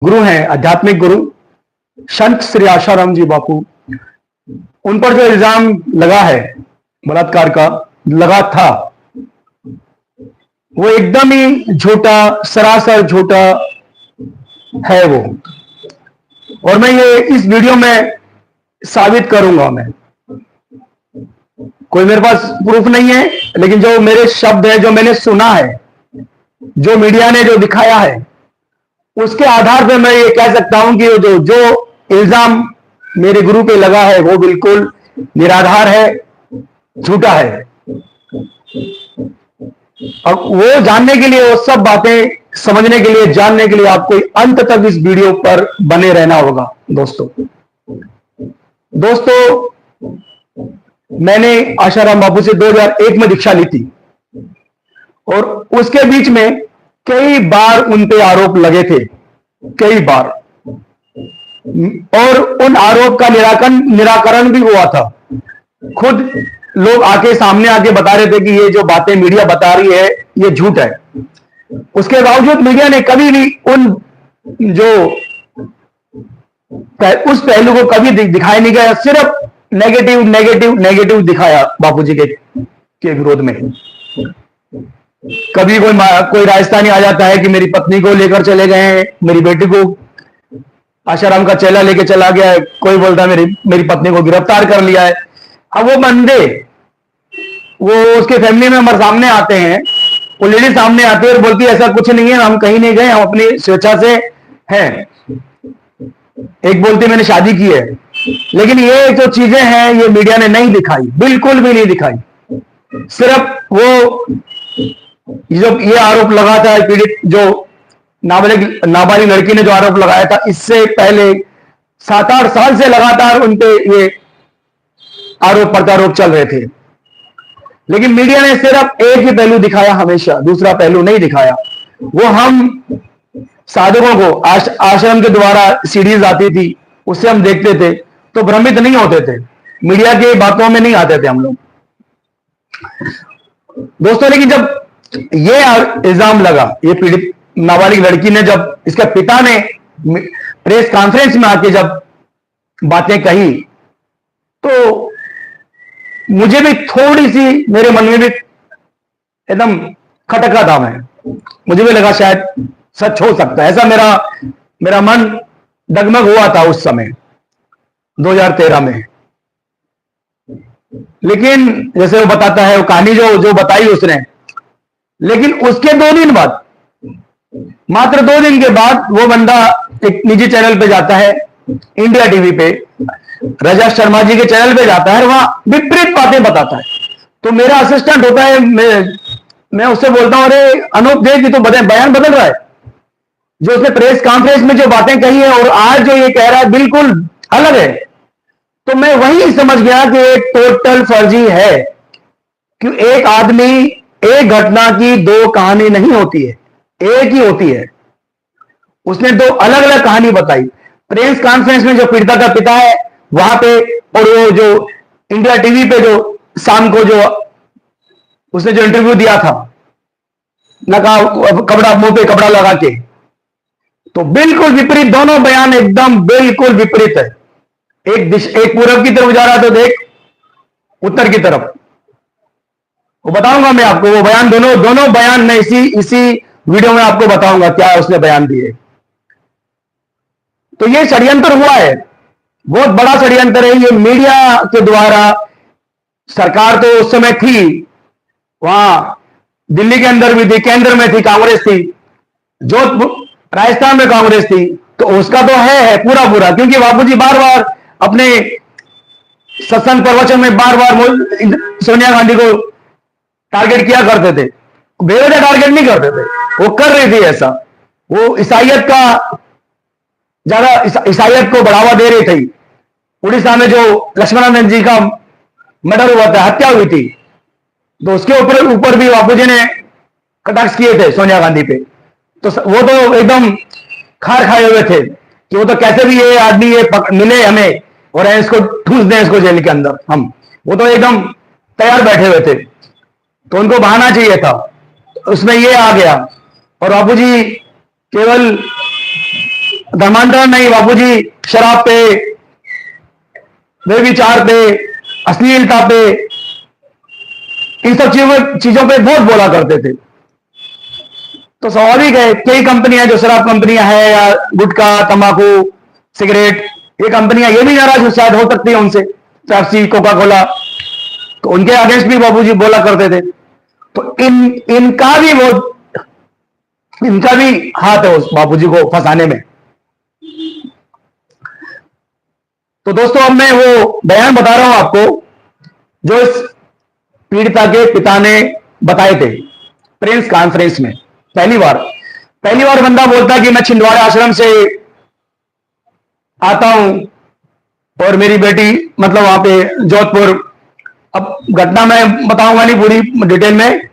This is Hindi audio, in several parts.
गुरु हैं, आध्यात्मिक गुरु संत श्री आशाराम जी बापू, उन पर जो इल्जाम लगा है बलात्कार का, लगा था, वो एकदम ही झूठा, सरासर झूठा है वो। और मैं ये इस वीडियो में साबित करूंगा। मैं कोई मेरे पास प्रूफ नहीं है, लेकिन जो मेरे शब्द है, जो मैंने सुना है, जो मीडिया ने जो दिखाया है, उसके आधार पर मैं ये कह सकता हूं कि जो इल्जाम मेरे गुरु पे लगा है वो बिल्कुल निराधार है, झूठा है। अब वो जानने के लिए, वो सब बातें समझने के लिए, जानने के लिए आपको अंत तक इस वीडियो पर बने रहना होगा। दोस्तों, मैंने आशाराम बापू से 2001 में दीक्षा ली थी और उसके बीच में कई बार उन पे आरोप लगे थे, कई बार, और उन आरोप का निराकरण भी हुआ था। खुद लोग आके सामने आके बता रहे थे कि ये जो बातें मीडिया बता रही है ये झूठ है। उसके बावजूद मीडिया ने कभी भी उस पहलू को कभी दिखाया नहीं गया, सिर्फ नेगेटिव नेगेटिव नेगेटिव दिखाया बापूजी के विरोध में। कभी कोई राजस्थानी आ जाता है कि मेरी पत्नी को लेकर चले गए हैं, मेरी बेटी को आशाराम का चेला लेके चला गया है, कोई बोलता है मेरी पत्नी को गिरफ्तार कर लिया है। अब वो बंदे, वो उसके फैमिली मेंबर सामने आते हैं, वो लेडी सामने आती है और बोलती है ऐसा कुछ नहीं है, हम कहीं नहीं गए, हम अपनी स्वेच्छा से हैं। एक बोलती मैंने शादी की है। लेकिन ये जो चीजें हैं ये मीडिया ने नहीं दिखाई, बिल्कुल भी नहीं दिखाई। सिर्फ वो जो ये आरोप लगा था, पीड़ित जो नाबालिग लड़की ने जो आरोप लगाया था, इससे पहले 7-8 साल से लगातार उनपे ये आरोप प्रत्यारोप चल रहे थे। लेकिन मीडिया ने सिर्फ एक ही पहलू दिखाया, हमेशा दूसरा पहलू नहीं दिखाया। वो हम साधकों को आश्रम के द्वारा सीरीज आती थी, उससे हम देखते थे तो भ्रमित नहीं होते थे, मीडिया की बातों में नहीं आते थे हम लोग। दोस्तों, लेकिन जब ये इल्जाम लगा, ये पीड़ित नाबालिग लड़की ने, जब इसके पिता ने प्रेस कॉन्फ्रेंस में आके जब बातें कही, तो मुझे भी थोड़ी सी, मेरे मन में भी एकदम खटका था। मुझे भी लगा शायद सच हो सकता है, ऐसा मेरा मन डगमग हुआ था उस समय 2013 में। लेकिन जैसे वो बताता है, वो कहानी जो बताई उसने, लेकिन उसके 2 दिन बाद, मात्र 2 दिन के बाद, वो बंदा एक निजी चैनल पे जाता है, इंडिया टीवी पे, रजत शर्मा जी के चैनल पे जाता है, वहां विपरीत बातें बताता है। तो मेरा असिस्टेंट होता है, मैं उससे बोलता हूं, अरे अनूप देख, ये तो बयान बदल रहा है। जो उसने प्रेस कॉन्फ्रेंस में जो बातें कही है और आज जो ये कह रहा है बिल्कुल अलग है। तो मैं वही समझ गया कि एक टोटल फर्जी है, कि एक आदमी, एक घटना की 2 कहानी नहीं होती है, एक ही होती है। उसने 2 अलग अलग कहानी बताई। प्रेस कॉन्फ्रेंस में जो पीड़िता का पिता है वहां पे, और वो जो इंडिया टीवी पे जो शाम को जो उसने जो इंटरव्यू दिया था, कपड़ा, मुंह पे कपड़ा लगा के, तो बिल्कुल विपरीत, दोनों बयान एकदम बिल्कुल विपरीत है। एक पूरब की तरफ जा रहा है तो देख उत्तर की तरफ। वो बताऊंगा मैं आपको, वो बयान, दोनों बयान मैं इसी वीडियो में आपको बताऊंगा क्या उसने बयान दिए। तो ये षड्यंत्र हुआ है, बहुत बड़ा षड्यंत्र है ये, मीडिया के द्वारा। सरकार तो उस समय थी, वहां दिल्ली के अंदर भी थी, केंद्र में थी, कांग्रेस थी, जोधपुर राजस्थान में कांग्रेस थी, तो उसका तो है पूरा, क्योंकि बापूजी बार बार अपने सत्संग प्रवचन में बार बार सोनिया गांधी को टारगेट किया करते थे। बेवजह टारगेट नहीं करते थे, वो कर रही थी ऐसा। वो ईसाइयत को बढ़ावा दे रही थी। उड़ीसा में जो लक्ष्मणानंद जी का मर्डर हुआ था, हत्या हुई थी, तो उसके ऊपर भी बापूजी ने कटाक्ष किए थे सोनिया गांधी पे। तो वो तो एकदम खार खाए हुए थे कि वो तो कैसे भी ये आदमी ये मिले हमें और इसको ठूस दें, इसको जेल के अंदर हम, वो तो एकदम तैयार बैठे हुए थे। तो उनको बहाना चाहिए था, उसमें ये आ गया। और बापूजी केवल धर्मांतरण नहीं बापूजी, शराब पे, व्यभिचार पे, अश्लीलता पे, इन सब चीजों पे बहुत बोला करते थे। तो स्वाभाविक है, कई कंपनियां जो शराब कंपनियां है या गुटखा, तंबाकू, सिगरेट, ये कंपनियां ये भी नाराज शायद हो सकती है उनसे, पेप्सी, कोका कोला, तो उनके अगेंस्ट भी बाबूजी बोला करते थे। तो इनका भी हाथ है उस बाबूजी को फंसाने में। तो दोस्तों अब मैं वो बयान बता रहा हूं आपको जो इस पीड़िता के पिता ने बताए थे प्रेस कॉन्फ्रेंस में। पहली बार बंदा बोलता है कि मैं छिंदवाड़ा आश्रम से आता हूं और मेरी बेटी मतलब वहां पे जोधपुर, अब घटना मैं बताऊंगा नहीं पूरी डिटेल में,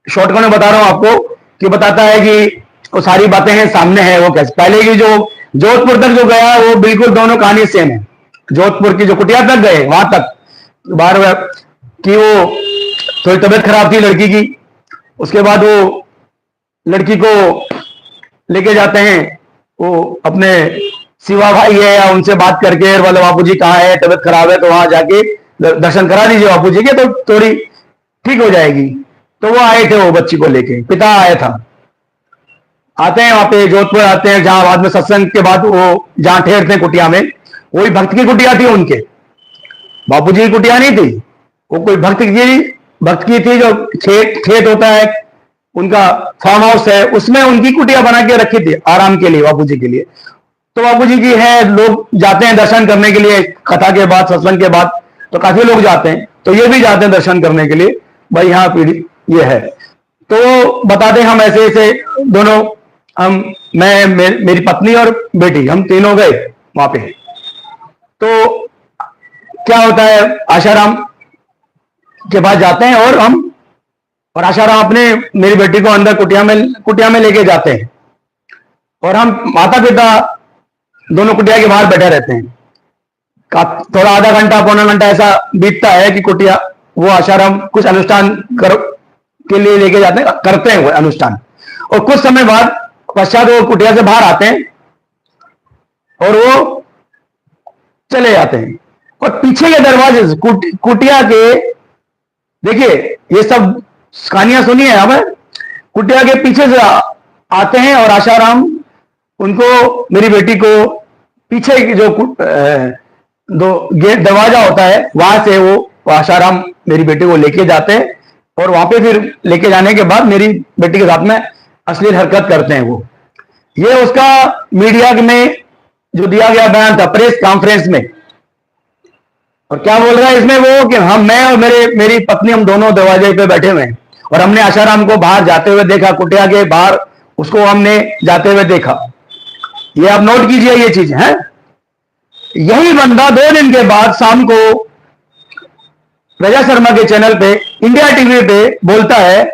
शॉर्टकट में बता रहा हूं आपको कि बताता है कि वो सारी बातें हैं सामने है। वो कैसे पहले की जो जोधपुर तक जो गया वो बिल्कुल दोनों कहानी सेम है। जोधपुर की जो कुटिया तक गए वहां तक बार कि वो थोड़ी तबीयत खराब थी लड़की की, उसके बाद वो लड़की को लेके जाते हैं, वो अपने शिवा भाई है या उनसे बात करके बोले बापू जी कहाँ है, तबीयत खराब है तो वहां जाके दर्शन करा दीजिए बापू जी के तो थोड़ी ठीक हो जाएगी। तो वो आए थे, वो बच्ची को लेके पिता आया था। आते हैं वहां पे जोधपुर आते हैं, जहां बाद में सत्संग के बाद वो जहां ठहरते हैं कुटिया में, वही भक्त की कुटिया थी उनके, बापूजी की कुटिया नहीं थी, वो कोई भक्त की थी जो खेत होता है उनका, फार्म हाउस है, उसमें उनकी कुटिया बना के रखी थी आराम के लिए बापूजी के लिए। तो बापूजी की है, लोग जाते हैं दर्शन करने के लिए कथा के बाद, सत्संग के बाद, तो काफी लोग जाते हैं, तो ये भी जाते हैं दर्शन करने के लिए, भाई यहाँ पीढ़ी ये है। तो बताते हम ऐसे ऐसे दोनों, मेरी पत्नी और बेटी, हम तीनों गए वहां पे। तो क्या होता है, आशाराम के पास जाते हैं और आशाराम अपने मेरी बेटी को अंदर कुटिया में लेके जाते हैं, और हम माता पिता दोनों कुटिया के बाहर बैठे रहते हैं। थोड़ा आधा घंटा पौना घंटा ऐसा बीतता है कि कुटिया वो आशाराम कुछ अनुष्ठान के लिए लेके जाते हैं, करते हैं वो अनुष्ठान, और कुछ समय बाद पश्चात वो कुटिया से बाहर आते हैं और वो चले जाते हैं। और पीछे के दरवाजे से कुटिया के, देखिए ये सब कहानियां सुनिए, हमें कुटिया के पीछे से आते हैं और आशाराम उनको, मेरी बेटी को पीछे की जो दो गेट दरवाजा होता है वहां से वो आशाराम मेरी बेटी को लेके जाते हैं, और वहां पे फिर लेके जाने के बाद मेरी बेटी के साथ में अश्लील हरकत करते हैं वो। ये उसका मीडिया में जो दिया गया बयान था प्रेस कॉन्फ्रेंस में। और क्या बोल रहा है इसमें वो कि मैं और मेरी पत्नी हम दोनों दरवाजे पे बैठे हुए हैं और हमने आशाराम को बाहर जाते हुए देखा, कुटिया के बाहर उसको हमने जाते हुए देखा। ये आप नोट कीजिए ये चीज है। यही बंदा 2 दिन के बाद शाम को रजा शर्मा के चैनल पे, इंडिया टीवी पे बोलता है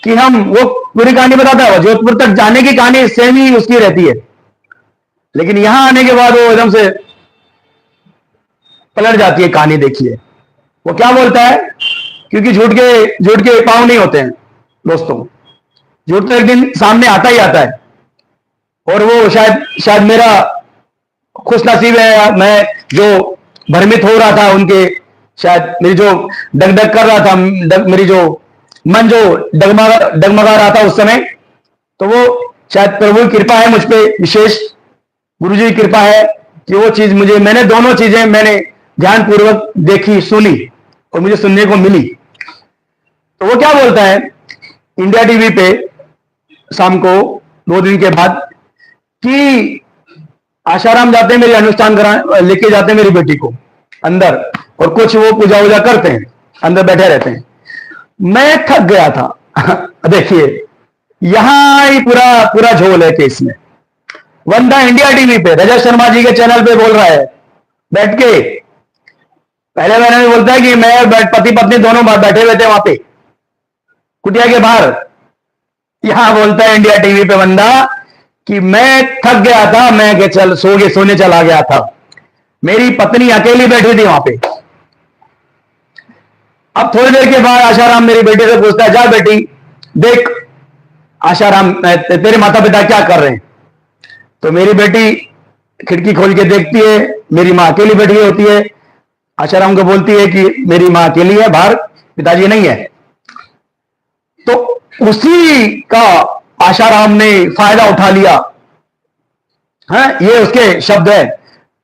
कि हम, वो पूरी कहानी बताता है, जोधपुर तक जाने की कहानी सेम ही उसकी रहती है, लेकिन यहां आने के बाद वो एकदम से पलट जाती है कहानी। देखिए वो क्या बोलता है, क्योंकि झूठ के पांव नहीं होते हैं दोस्तों, झूठ तो एक दिन सामने आता ही आता है। और वो शायद मेरा खुश नसीब है, मैं जो भ्रमित हो रहा था उनके, शायद मेरी जो डगडग कर रहा था, मेरी जो मन जो डगमगा रहा था उस समय, तो वो शायद प्रभु की कृपा है मुझ पे, विशेष गुरु जी की कृपा है कि वो चीज मैंने दोनों चीजें मैंने ध्यानपूर्वक देखी, सुनी और मुझे सुनने को मिली। तो वो क्या बोलता है इंडिया टीवी पे शाम को 2 दिन के बाद कि आशाराम जाते हैं मेरे अनुष्ठान लेके जाते हैं मेरी बेटी को अंदर, और कुछ वो पूजा वूजा करते हैं, अंदर बैठे रहते हैं। मैं थक गया था देखिए यहां ही पूरा झोल है केस में। बंदा इंडिया टीवी पे रजत शर्मा जी के चैनल पे बोल रहा है बैठ के, पहले मैंने भी बोलता है कि मैं पति पत्नी दोनों बैठे हुए थे वहां पे कुटिया के बाहर। यहां बोलता है इंडिया टीवी पे बंदा कि मैं थक गया था, मैं सोने चला गया था, मेरी पत्नी अकेली बैठी थी वहां पे। अब थोड़ी देर के बाद आशाराम मेरी बेटी से पूछता है, जा बेटी देख आशाराम तेरे माता पिता क्या कर रहे हैं। तो मेरी बेटी खिड़की खोल के देखती है, मेरी माँ अकेली बैठी होती है। आशाराम को बोलती है कि मेरी माँ अकेली है, बाहर पिताजी नहीं है। तो उसी का आशाराम ने फायदा उठा लिया है, ये उसके शब्द है।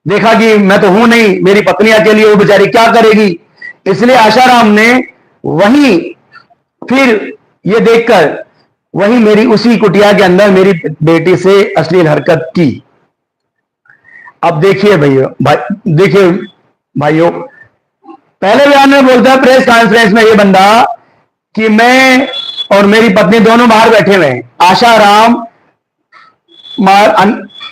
देखा कि मैं तो हूं नहीं, मेरी पत्नी अकेली है, वो बेचारी क्या करेगी। इसलिए आशाराम ने वही फिर ये देखकर वही मेरी उसी कुटिया के अंदर मेरी बेटी से अश्लील हरकत की। अब देखिए भैया, देखिए भाइयों, पहले बयान में बोलता है प्रेस कॉन्फ्रेंस में ये बंदा कि मैं और मेरी पत्नी दोनों बाहर बैठे हुए हैं। आशाराम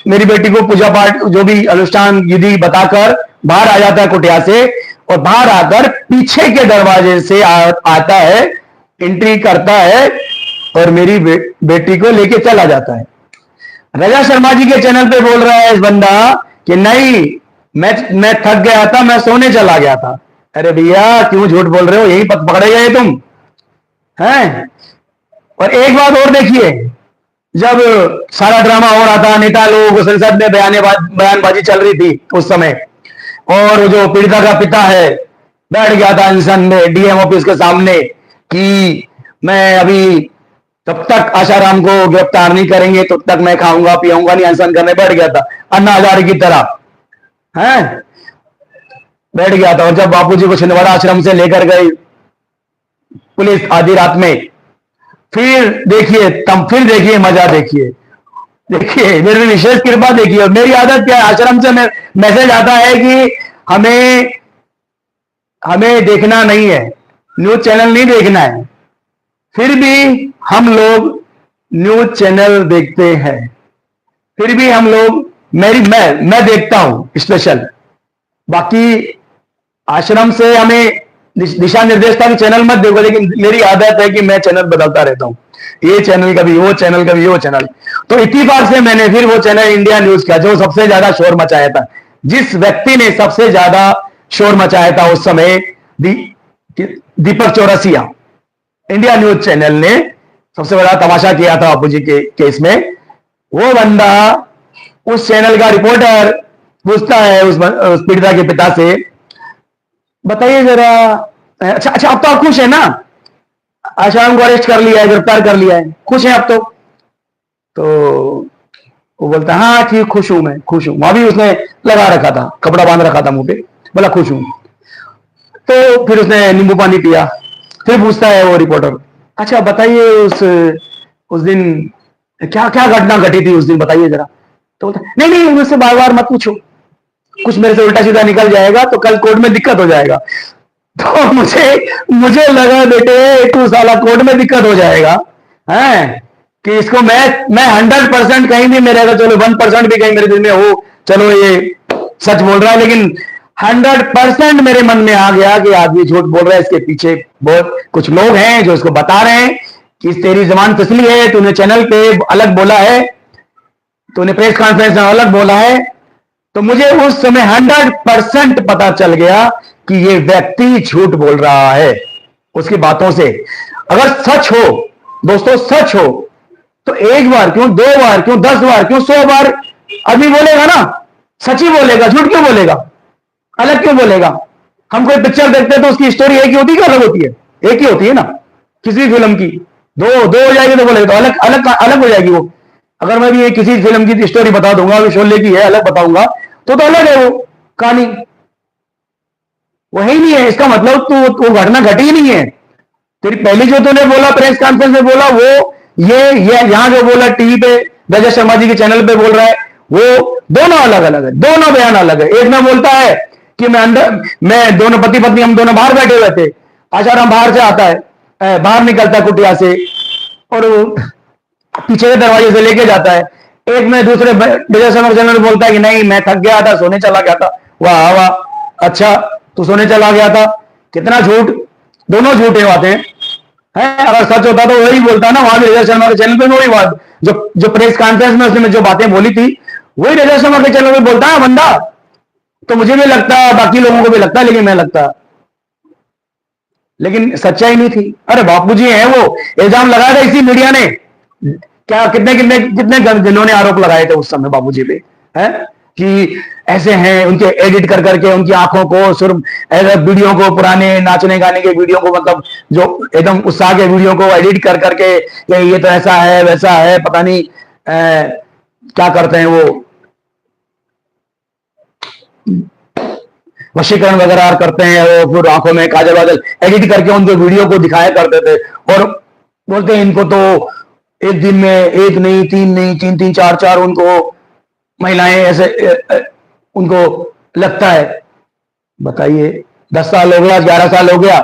मेरी बेटी को पूजा पाठ जो भी अनुष्ठान विधि बताकर बाहर आ जाता है कुटिया से, और बाहर आकर पीछे के दरवाजे से आता है, एंट्री करता है और मेरी बेटी को लेके चला जाता है। रजा शर्मा जी के चैनल पे बोल रहा है इस बंदा कि नहीं, मैं थक गया था, मैं सोने चला गया था। अरे भैया क्यों झूठ बोल रहे हो, यही पकड़े गए तुम हैं। और एक बात और देखिए, जब सारा ड्रामा हो रहा था, नेता लोग संसद में बयानबाजी चल रही थी उस समय, और जो पीड़िता का पिता है बैठ गया था इंसान में डीएम ऑफिस के सामने कि मैं अभी तब तक आशाराम को गिरफ्तार नहीं करेंगे तब तक मैं खाऊंगा पीऊंगा नहीं, अनशन करने बैठ गया था अन्ना हजारे की तरह है, बैठ गया था। और जब बापूजी को छिंदवाड़ा आश्रम से लेकर गई पुलिस आधी रात में, फिर देखिए मजा देखिए, मेरी विशेष कृपा देखिए। और मेरी आदत क्या है, आश्रम से मैसेज आता है कि हमें देखना नहीं है, न्यूज चैनल नहीं देखना है, फिर भी हम लोग न्यूज चैनल देखते हैं। फिर भी हम लोग मैं देखता हूं स्पेशल। बाकी आश्रम से हमें दिशा निर्देश था कि चैनल मत देखो, लेकिन मेरी आदत है कि मैं चैनल बदलता रहता हूं, ये चैनल कभी वो चैनल कभी वो चैनल। तो इत्तेफाक से मैंने फिर वो चैनल इंडिया न्यूज का जो सबसे ज्यादा शोर मचाया था, जिस व्यक्ति ने सबसे ज्यादा शोर मचाया था उस समय, दीपक चौरसिया, इंडिया न्यूज चैनल ने सबसे बड़ा तमाशा किया था बापू जी के केस में। वो बंदा, उस चैनल का रिपोर्टर पूछता है उस पीड़िता के पिता से, बताइए जरा, अच्छा अब तो आप खुश है ना, आशाराम को अरेस्ट कर लिया है, गिरफ्तार कर लिया है, खुश है अब तो वो बोलता है हाँ ठीक, खुश हूं, मैं खुश हूं। वहां भी उसने लगा रखा था, कपड़ा बांध रखा था मुंह पे, बोला खुश हूं। तो फिर उसने नींबू पानी पिया। फिर पूछता है वो रिपोर्टर, अच्छा बताइए उस दिन क्या क्या घटना घटी थी उस दिन, बताइए जरा। तो बोलता नहीं नहीं मुझसे बार बार मत पूछो, कुछ मेरे से उल्टा सीधा निकल जाएगा तो कल कोर्ट में दिक्कत हो जाएगा। तो मुझे लगा बेटे तू साला कोर्ट में दिक्कत हो जाएगा हैं, कि इसको मैं 100% कहीं भी मेरे, चलो 1% भी कहीं मेरे दिल में हो, चलो ये सच बोल रहा है, लेकिन 100% मेरे मन में आ गया कि आदमी झूठ बोल रहा है। इसके पीछे बहुत कुछ लोग हैं जो इसको बता रहे हैं कि तेरी जबान फिसली है, तूने चैनल पे अलग बोला है, तूने प्रेस कॉन्फ्रेंस में अलग बोला है। तो मुझे उस समय 100% पता चल गया कि ये व्यक्ति झूठ बोल रहा है उसकी बातों से। अगर सच हो दोस्तों, सच हो तो एक बार क्यों, 2 बार क्यों, 10 बार क्यों, 100 बार आदमी बोलेगा ना, सच ही बोलेगा, झूठ क्यों बोलेगा, अलग क्यों बोलेगा। हम कोई पिक्चर देखते हैं तो उसकी स्टोरी एक ही होती है कि अलग होती है, एक ही होती है ना। किसी फिल्म की दो हो जाएगी तो बोलेगा तो अलग अलग अलग हो जाएगी वो। अगर मैं भी किसी फिल्म की स्टोरी बता दूंगा, शोले की है, अलग बताऊंगा तो अलग है वो कहानी, वही नहीं है। इसका मतलब तू घटना घटी ही नहीं है। तेरी पहली जो तूने बोला प्रेस कॉन्फ्रेंस में बोला, वो ये यहां जो बोला टीवी पे रजत शर्मा जी के चैनल पे बोल रहा है, वो दोनों अलग अलग है, दोनों बयान अलग है। एक में बोलता है कि मैं दोनों पति पत्नी हम दोनों बाहर बैठे हुए थे, आशाराम बाहर से आता है, बाहर निकलता है कुटिया से और पीछे के दरवाजे से लेके जाता है। एक में दूसरे रजत शर्मा के चैनल में बोलता है कि नहीं मैं थक गया था, सोने चला गया था। वाह वाह, अच्छा तू सोने चला गया था, कितना झूठ, दोनों झूठे बातें हैं। अगर सच होता तो वही बोलता ना, वहां भी रजत शर्मा के चैनल पे वही बात जो प्रेस कॉन्फ्रेंस में उसने जो बातें बोली थी वही रजत शर्मा के चैनल पे बोलता है बंदा। तो मुझे भी लगता, बाकी लोगों को भी लगता, लेकिन मैं लगता, लेकिन सच्चाई नहीं थी। अरे बापूजी हैं वो, इल्जाम लगाया था इसी मीडिया ने, क्या कितने कितने कितने जिन्होंने आरोप लगाए थे उस समय बाबूजी पे, है कि ऐसे हैं, उनके एडिट कर करके उनकी आंखों को सिर्फ ऐसे वीडियो को, पुराने नाचने गाने के वीडियो को, मतलब जो एकदम उत्साह के वीडियो को एडिट कर करके ये तो ऐसा है वैसा है, पता नहीं क्या करते हैं वो, वशीकरण वगैरह करते हैं, वो फिर आंखों में काजल वाजल एडिट करके उनके वीडियो को दिखाया करते थे। और बोलते हैं इनको तो एक दिन में एक नहीं, तीन नहीं, तीन तीन चार चार उनको महिलाएं ऐसे उनको लगता है। बताइए, 10 साल हो गया, 11 साल हो गया,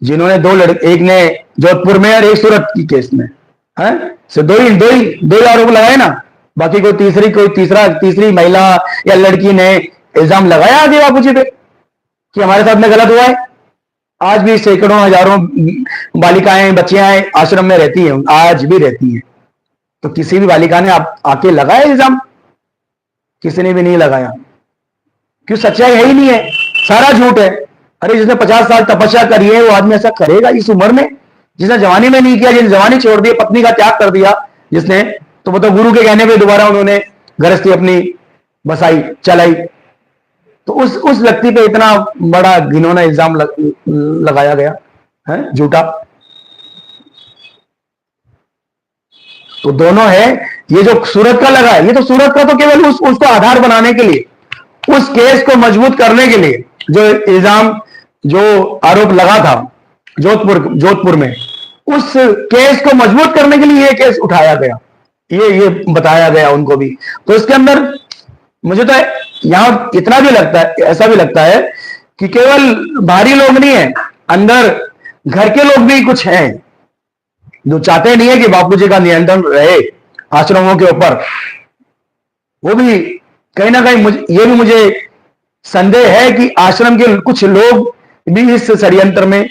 जिन्होंने दो लड़के, एक ने जोधपुर में और एक सूरत की केस में, है से दो ही आरोप लगाए ना, बाकी कोई तीसरी महिला या लड़की ने इल्जाम लगाया आगे बाबूजी पे कि हमारे साथ में गलत हुआ है। आज भी सैकड़ों हजारों बालिकाएं, बच्चियां आश्रम में रहती हैं, आज भी रहती हैं। तो किसी भी बालिका ने आके लगाया इल्जाम? किसी ने भी नहीं लगाया। क्यों? सच्चाई है ही नहीं है, सारा झूठ है। अरे जिसने 50 साल तपस्या करी है वो आदमी ऐसा करेगा इस उम्र में? जिसने जवानी में नहीं किया, जिसने जवानी छोड़ दी, पत्नी का त्याग कर दिया जिसने, तो वो तो गुरु के कहने पे दोबारा उन्होंने गृहस्थी अपनी बसाई, चलाई। तो उस व्यक्ति पे इतना बड़ा घिनौना इल्जाम लगाया गया है, झूठा। तो दोनों है। ये जो सूरत का लगा है, ये तो सूरत का तो केवल उसको आधार बनाने के लिए, उस केस को मजबूत करने के लिए, जो इल्जाम, जो आरोप लगा था जोधपुर में, उस केस को मजबूत करने के लिए ये केस उठाया गया, ये बताया गया उनको भी। तो इसके अंदर मुझे तो यहां इतना भी लगता है, ऐसा भी लगता है कि केवल बाहरी लोग नहीं है, अंदर घर के लोग भी कुछ हैं जो चाहते नहीं है कि बापूजी का नियंत्रण रहे आश्रमों के ऊपर। वो भी कहीं ना कहीं ये भी मुझे संदेह है कि आश्रम के कुछ लोग भी इस षड्यंत्र में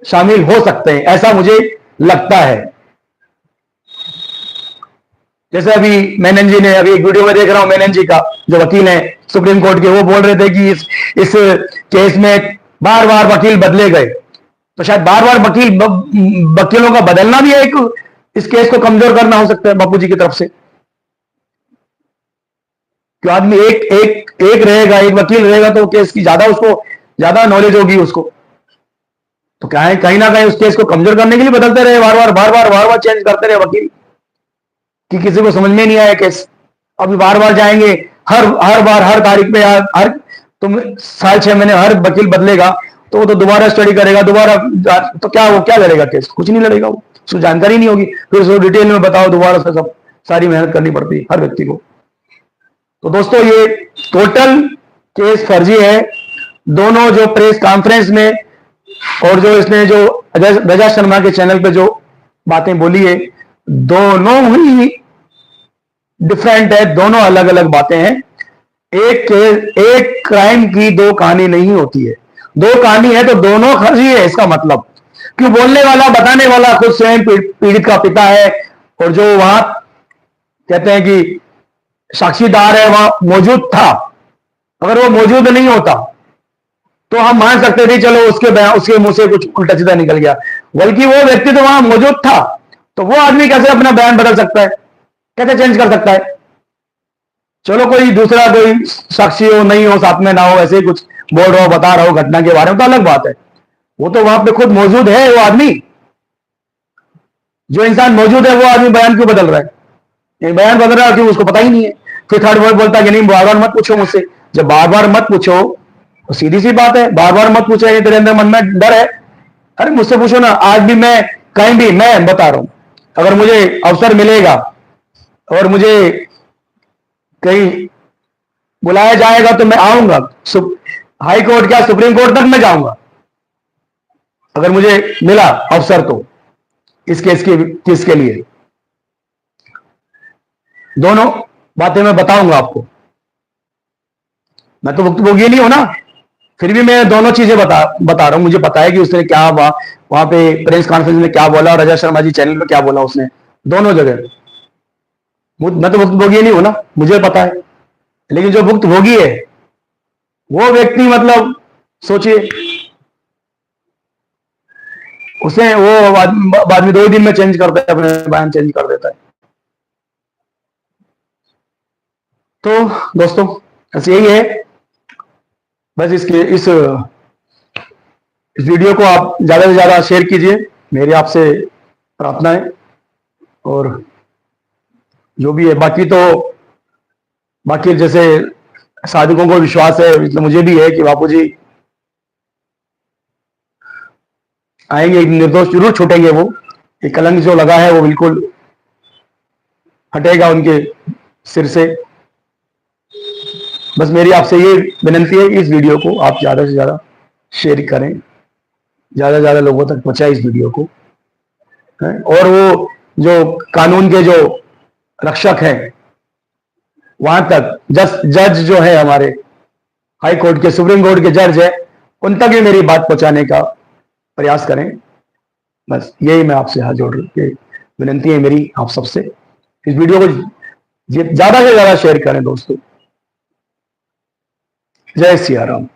शामिल हो सकते हैं, ऐसा मुझे लगता है। जैसे अभी मेनन जी ने, अभी एक वीडियो में देख रहा हूं, मेनन जी का जो वकील है सुप्रीम कोर्ट के, वो बोल रहे थे कि इस केस में बार बार वकील बदले गए। तो शायद बार बार वकीलों का बदलना भी एक इस केस को कमजोर करना हो सकता है बापू जी की तरफ से। क्यों? आदमी एक रहेगा, एक वकील रहेगा तो केस की उसको ज्यादा नॉलेज होगी उसको। तो क्या है, कहीं ना कहीं उस केस को कमजोर करने के लिए बदलते रहे, बार बार चेंज करते रहे वकील, कि किसी को समझ में नहीं आया केस। अभी बार बार जाएंगे, हर बार हर तारीख पे, हर तुम साल 6 महीने हर वकील बदलेगा तो वो तो दोबारा स्टडी करेगा, दोबारा, तो वो क्या लड़ेगा केस? कुछ नहीं लड़ेगा, वो उसको जानकारी नहीं होगी, फिर उसको डिटेल में बताओ, दोबारा से सब सारी मेहनत करनी पड़ती है हर व्यक्ति को। तो दोस्तों ये टोटल केस फर्जी है। दोनों जो प्रेस कॉन्फ्रेंस में और जो इसने जो रजा शर्मा के चैनल पे जो बातें बोली है, दोनों ही डिफरेंट है, दोनों अलग अलग बातें हैं। एक क्राइम की दो कहानी नहीं होती है, दो कहानी है तो दोनों फर्जी है, इसका मतलब। क्यों? बोलने वाला, बताने वाला खुद स्वयं पीड़ित का पिता है, और जो वहां कहते हैं कि साक्षीदार है वहां मौजूद था। अगर वो मौजूद नहीं होता तो हम मान सकते थे चलो उसके मुंह से कुछ उल्टा सीधा निकल गया, बल्कि वो व्यक्ति तो वहां मौजूद था, तो वो आदमी कैसे अपना बयान बदल सकता है, कैसे चेंज कर सकता है? चलो कोई दूसरा कोई साक्षी हो, नहीं हो, साथ में ना हो, ऐसे कुछ बोल रहा हो, बता रहा हो घटना के बारे में, तो अलग बात है। वो तो वहां पे खुद मौजूद है, वो आदमी, जो इंसान मौजूद है, वो आदमी बयान क्यों बदल रहा है? बयान बदल रहा है क्यों, उसको पता ही नहीं है। फिर थर्ड वर्ड बोलता है कि नहीं, बार बार मत पूछो मुझसे। जब बार बार मत पूछो तो सीधी सी बात है, बार बार मत पूछो, ये तेरे अंदर मन में डर है। अरे मुझसे पूछो ना, आज भी मैं कहीं भी, मैं बता रहा हूं, अगर मुझे अवसर मिलेगा और मुझे कहीं बुलाया जाएगा तो मैं आऊंगा, हाई कोर्ट क्या सुप्रीम कोर्ट तक मैं जाऊंगा, अगर मुझे मिला अवसर तो, इस केस के लिए। दोनों बातें मैं बताऊंगा आपको, मैं तो भुक्तभोगी नहीं हूं ना, फिर भी मैं दोनों चीजें बता रहा हूं। मुझे पता है कि उसने क्या वहां पे प्रेस कॉन्फ्रेंस में क्या बोला, रजा शर्मा जी चैनल पे क्या बोला उसने, दोनों जगह। मैं तो भुक्तभोगी नहीं हूं ना, मुझे पता है। लेकिन जो भुक्तभोगी है वो व्यक्ति, मतलब सोचिए, उसे वो बाद में 2 दिन में चेंज करता है, अपने बयान चेंज कर देता है। तो दोस्तों बस यही है, बस इस वीडियो को आप ज्यादा से ज्यादा शेयर कीजिए, मेरी आपसे प्रार्थना है। और जो भी है बाकी जैसे साधकों को विश्वास है, मतलब मुझे भी है कि बापूजी आएंगे, निर्दोष जरूर छूटेंगे। वो एक कलंक जो लगा है वो बिल्कुल हटेगा उनके सिर से। बस मेरी आपसे ये विनंती है, इस वीडियो को आप ज्यादा से ज्यादा शेयर करें, ज्यादा से ज्यादा लोगों तक पहुंचाए इस वीडियो को। और वो जो कानून के जो रक्षक हैं वहां तक, जज जो है हमारे हाई कोर्ट के, सुप्रीम कोर्ट के जज है, उन तक ही मेरी बात पहुंचाने का प्रयास करें। बस यही मैं आपसे हाथ जोड़ के विनंती है मेरी आप सबसे। इस वीडियो को ज्यादा से ज्यादा शेयर करें दोस्तों। जय सिया राम।